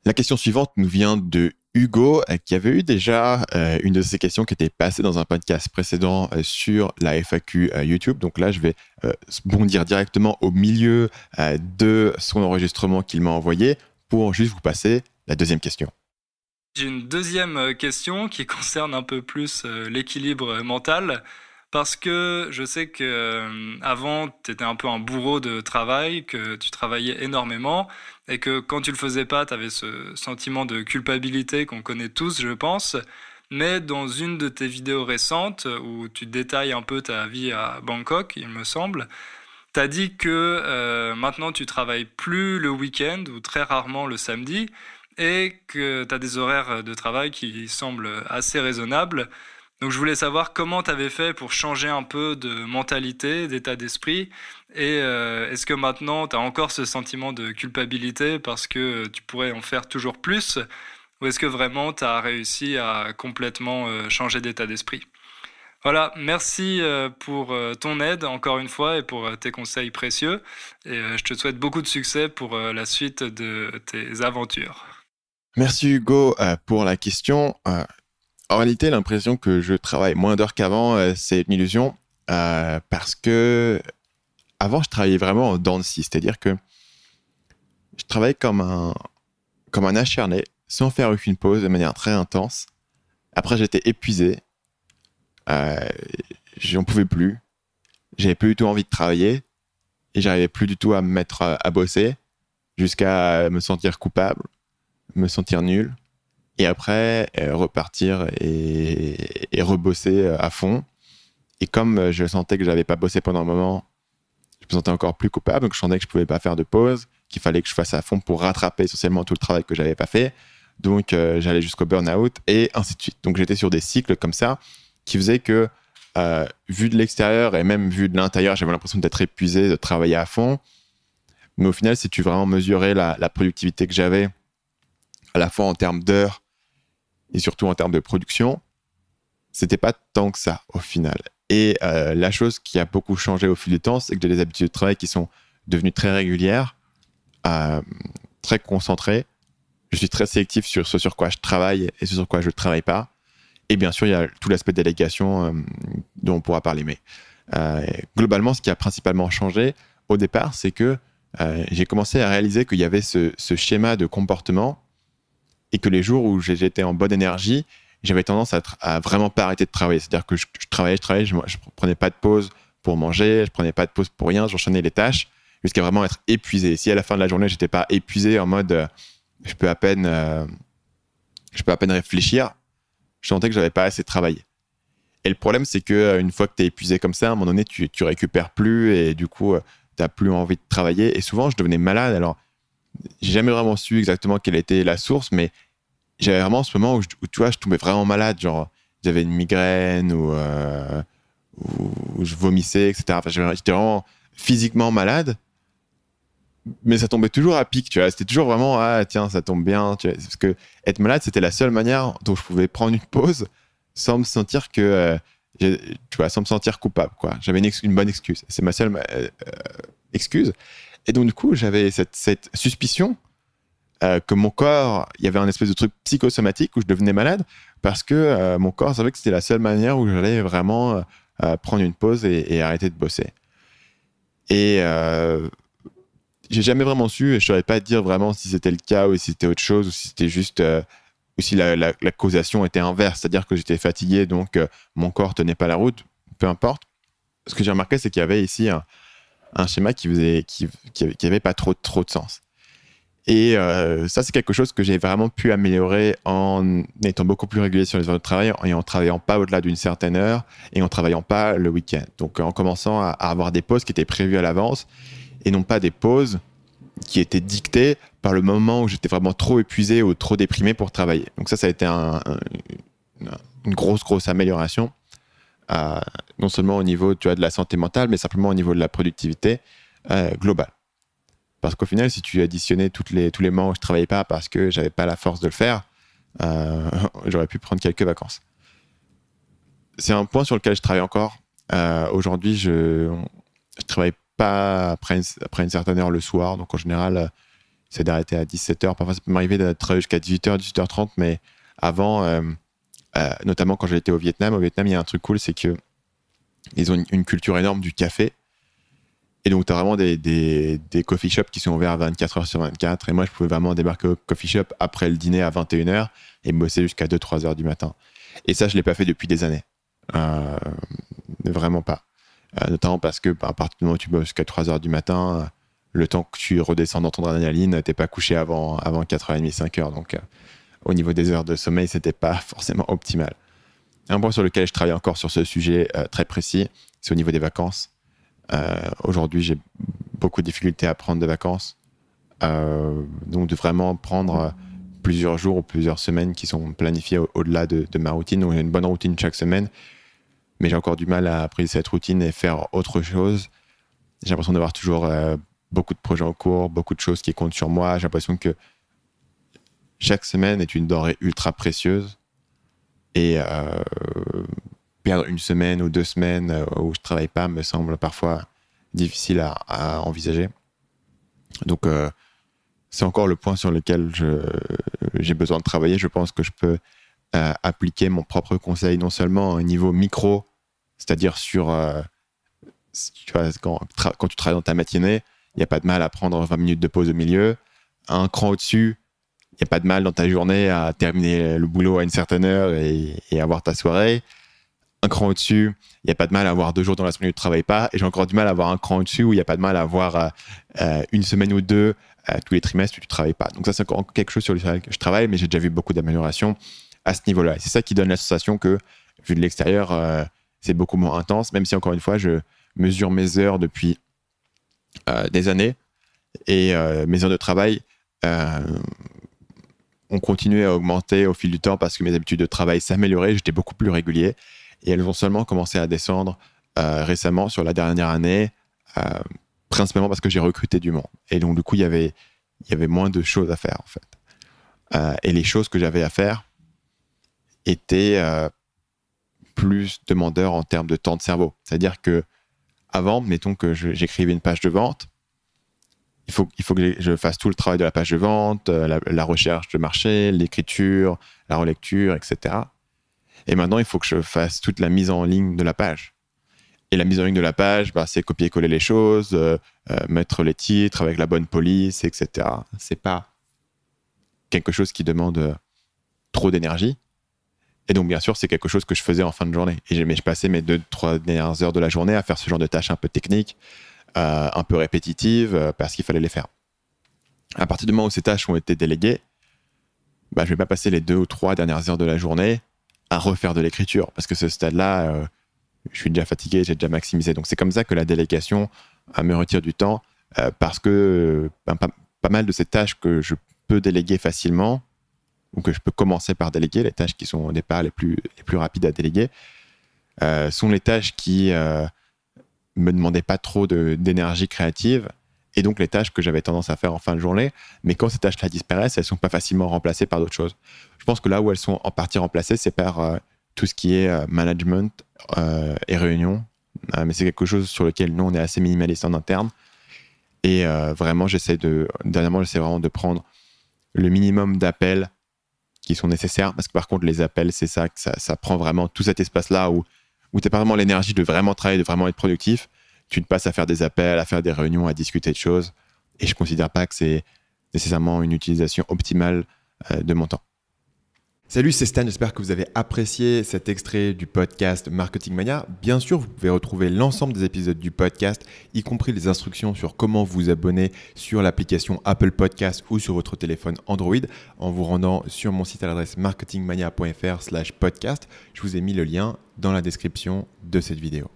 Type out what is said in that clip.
La question suivante nous vient de Hugo, qui avait eu déjà une de ces questions qui était passée dans un podcast précédent sur la FAQ YouTube. Donc là, je vais bondir directement au milieu de son enregistrement qu'il m'a envoyé pour juste vous passer la deuxième question. J'ai une deuxième question qui concerne un peu plus l'équilibre mental. Parce que je sais que avant, tu étais un peu un bourreau de travail, que tu travaillais énormément, et que quand tu le faisais pas, tu avais ce sentiment de culpabilité qu'on connaît tous, je pense. Mais dans une de tes vidéos récentes, où tu détailles un peu ta vie à Bangkok, il me semble, tu as dit que maintenant tu travailles plus le week-end, ou très rarement le samedi, et que tu as des horaires de travail qui semblent assez raisonnables. Donc je voulais savoir comment tu avais fait pour changer un peu de mentalité, d'état d'esprit, et est-ce que maintenant tu as encore ce sentiment de culpabilité parce que tu pourrais en faire toujours plus, ou est-ce que vraiment tu as réussi à complètement changer d'état d'esprit? Voilà, merci pour ton aide encore une fois et pour tes conseils précieux, et je te souhaite beaucoup de succès pour la suite de tes aventures. Merci Hugo pour la question. En réalité, l'impression que je travaille moins d'heures qu'avant, c'est une illusion parce que avant, je travaillais vraiment en dents de scie, c'est-à-dire que je travaillais comme un acharné, sans faire aucune pause, de manière très intense. Après, j'étais épuisé, euh, j'en pouvais plus, j'avais plus du tout envie de travailler et j'arrivais plus du tout à me mettre à bosser jusqu'à me sentir coupable, me sentir nul et après repartir et rebosser à fond. Et comme je sentais que j'avais pas bossé pendant un moment, je me sentais encore plus coupable, donc je sentais que je pouvais pas faire de pause, qu'il fallait que je fasse à fond pour rattraper essentiellement tout le travail que j'avais pas fait. Donc j'allais jusqu'au burn-out et ainsi de suite. Donc j'étais sur des cycles comme ça qui faisaient que, vu de l'extérieur et même vu de l'intérieur, j'avais l'impression d'être épuisé, de travailler à fond. Mais au final, si tu vraiment mesurais la productivité que j'avais, à la fois en termes d'heures et surtout en termes de production, c'était pas tant que ça au final. Et la chose qui a beaucoup changé au fil du temps, c'est que j'ai des habitudes de travail qui sont devenues très régulières, euh, très concentrées. Je suis très sélectif sur ce sur quoi je travaille et ce sur quoi je ne travaille pas. Et bien sûr, il y a tout l'aspect délégation dont on pourra parler. Mais globalement, ce qui a principalement changé au départ, c'est que j'ai commencé à réaliser qu'il y avait ce schéma de comportement et que les jours où j'étais en bonne énergie, j'avais tendance à vraiment pas arrêter de travailler. C'est-à-dire que je travaillais, je prenais pas de pause pour manger, je prenais pas de pause pour rien, j'enchaînais les tâches jusqu'à vraiment être épuisé. Et si à la fin de la journée, j'étais pas épuisé en mode je peux à peine réfléchir, je sentais que j'avais pas assez travaillé. Et le problème, c'est que une fois que tu es épuisé comme ça, à un moment donné, tu récupères plus et du coup, tu n'as plus envie de travailler. Et souvent, je devenais malade. Alors, j'ai jamais vraiment su exactement quelle était la source, mais j'avais vraiment ce moment où tu vois, je tombais vraiment malade. Genre, j'avais une migraine ou je vomissais, etc. Enfin, j'étais vraiment physiquement malade, mais ça tombait toujours à pic, tu vois. C'était toujours vraiment, ah tiens, ça tombe bien. Tu vois. Parce que être malade, c'était la seule manière dont je pouvais prendre une pause sans me sentir tu vois, sans me sentir coupable, quoi. J'avais une bonne excuse. C'est ma seule excuse. Et donc, du coup, j'avais cette suspicion que mon corps, il y avait un espèce de truc psychosomatique où je devenais malade parce que mon corps savait que c'était la seule manière où j'allais vraiment prendre une pause et arrêter de bosser. Et j'ai jamais vraiment su, et je saurais pas dire vraiment si c'était le cas ou si c'était autre chose ou si c'était juste ou si la causation était inverse, c'est-à-dire que j'étais fatigué donc mon corps tenait pas la route, peu importe. Ce que j'ai remarqué, c'est qu'il y avait ici un schéma qui avait pas trop de sens. Et ça, c'est quelque chose que j'ai vraiment pu améliorer en étant beaucoup plus régulier sur les heures de travail et en travaillant pas au-delà d'une certaine heure et en travaillant pas le week-end. Donc, en commençant à avoir des pauses qui étaient prévues à l'avance et non pas des pauses qui étaient dictées par le moment où j'étais vraiment trop épuisé ou trop déprimé pour travailler. Donc ça a été une grosse amélioration, non seulement au niveau, tu vois, de la santé mentale, mais simplement au niveau de la productivité globale. Parce qu'au final, si tu additionnais tous les moments où je travaillais pas parce que j'avais pas la force de le faire, j'aurais pu prendre quelques vacances. C'est un point sur lequel je travaille encore. Aujourd'hui, je travaille pas après une certaine heure le soir. Donc en général, c'est d'arrêter à 17h. Parfois, ça peut m'arriver de travailler jusqu'à 18h, 18h30, mais avant, notamment quand j'étais au Vietnam, il y a un truc cool, c'est qu'ils ont une culture énorme du café. Et donc, tu as vraiment des coffee shops qui sont ouverts à 24 heures sur 24. Et moi, je pouvais vraiment débarquer au coffee shop après le dîner à 21h et bosser jusqu'à 2-3 heures du matin. Et ça, je ne l'ai pas fait depuis des années. Vraiment pas. Notamment parce que à partir du moment où tu bosses jusqu'à 3 heures du matin, le temps que tu redescends dans ton adrénaline, tu n'es pas couché avant 4h30, 5h. Donc, au niveau des heures de sommeil, ce n'était pas forcément optimal. Un point sur lequel je travaille encore sur ce sujet très précis, c'est au niveau des vacances. Aujourd'hui, j'ai beaucoup de difficultés à prendre des vacances. Donc, de vraiment prendre plusieurs jours ou plusieurs semaines qui sont planifiées au-delà de ma routine. Donc, j'ai une bonne routine chaque semaine, mais j'ai encore du mal à apprécier cette routine et faire autre chose. J'ai l'impression d'avoir toujours beaucoup de projets en cours, beaucoup de choses qui comptent sur moi. J'ai l'impression que chaque semaine est une denrée ultra précieuse. Et perdre une semaine ou 2 semaines où je ne travaille pas me semble parfois difficile à envisager. Donc, c'est encore le point sur lequel j'ai besoin de travailler. Je pense que je peux appliquer mon propre conseil non seulement au niveau micro, c'est-à-dire sur tu vois, quand tu travailles dans ta matinée, il n'y a pas de mal à prendre 20 minutes de pause au milieu. Un cran au-dessus, il n'y a pas de mal dans ta journée à terminer le boulot à une certaine heure et avoir ta soirée. Un cran au-dessus, il n'y a pas de mal à avoir 2 jours dans la semaine où tu ne travailles pas. Et j'ai encore du mal à avoir un cran au-dessus où il n'y a pas de mal à avoir une semaine ou 2 tous les trimestres où tu ne travailles pas. Donc ça, c'est encore quelque chose sur lequel je travaille, mais j'ai déjà vu beaucoup d'améliorations à ce niveau-là. Et c'est ça qui donne la sensation que, vu de l'extérieur, c'est beaucoup moins intense, même si, encore une fois, je mesure mes heures depuis des années. Et mes heures de travail ont continué à augmenter au fil du temps parce que mes habitudes de travail s'amélioraient, j'étais beaucoup plus régulier. Et elles ont seulement commencé à descendre récemment, sur la dernière année, principalement parce que j'ai recruté du monde. Et donc, du coup, il y avait moins de choses à faire, en fait. Et les choses que j'avais à faire étaient plus demandeurs en termes de temps de cerveau. C'est-à-dire que avant, mettons que j'écrivais une page de vente, il faut que je fasse tout le travail de la page de vente, la recherche de marché, l'écriture, la relecture, etc. Et maintenant, il faut que je fasse toute la mise en ligne de la page. Et la mise en ligne de la page, c'est copier-coller les choses, mettre les titres avec la bonne police, etc. C'est pas quelque chose qui demande trop d'énergie. Et donc, bien sûr, c'est quelque chose que je faisais en fin de journée. Et je passais mes 2-3 dernières heures de la journée à faire ce genre de tâches un peu techniques, un peu répétitives, parce qu'il fallait les faire. À partir du moment où ces tâches ont été déléguées, je ne vais pas passer les 2 ou 3 dernières heures de la journée à refaire de l'écriture, parce que ce stade-là, je suis déjà fatigué, j'ai déjà maximisé. Donc, c'est comme ça que la délégation me retire du temps, parce que pas mal de ces tâches que je peux déléguer facilement, ou que je peux commencer par déléguer, les tâches qui sont au départ les plus rapides à déléguer, sont les tâches qui me demandaient pas trop d'énergie créative, et donc les tâches que j'avais tendance à faire en fin de journée. Mais quand ces tâches-là disparaissent, elles sont pas facilement remplacées par d'autres choses. Je pense que là où elles sont en partie remplacées, c'est par tout ce qui est management et réunion. Mais c'est quelque chose sur lequel nous, on est assez minimaliste en interne. Et vraiment, dernièrement, j'essaie vraiment de prendre le minimum d'appels qui sont nécessaires, parce que par contre, les appels, c'est ça, que ça prend vraiment tout cet espace-là où tu n'as pas vraiment l'énergie de vraiment travailler, de vraiment être productif. Tu te passes à faire des appels, à faire des réunions, à discuter de choses. Et je ne considère pas que c'est nécessairement une utilisation optimale de mon temps. Salut, c'est Stan, j'espère que vous avez apprécié cet extrait du podcast Marketing Mania. Bien sûr, vous pouvez retrouver l'ensemble des épisodes du podcast, y compris les instructions sur comment vous abonner sur l'application Apple Podcast ou sur votre téléphone Android en vous rendant sur mon site à l'adresse marketingmania.fr/podcast. Je vous ai mis le lien dans la description de cette vidéo.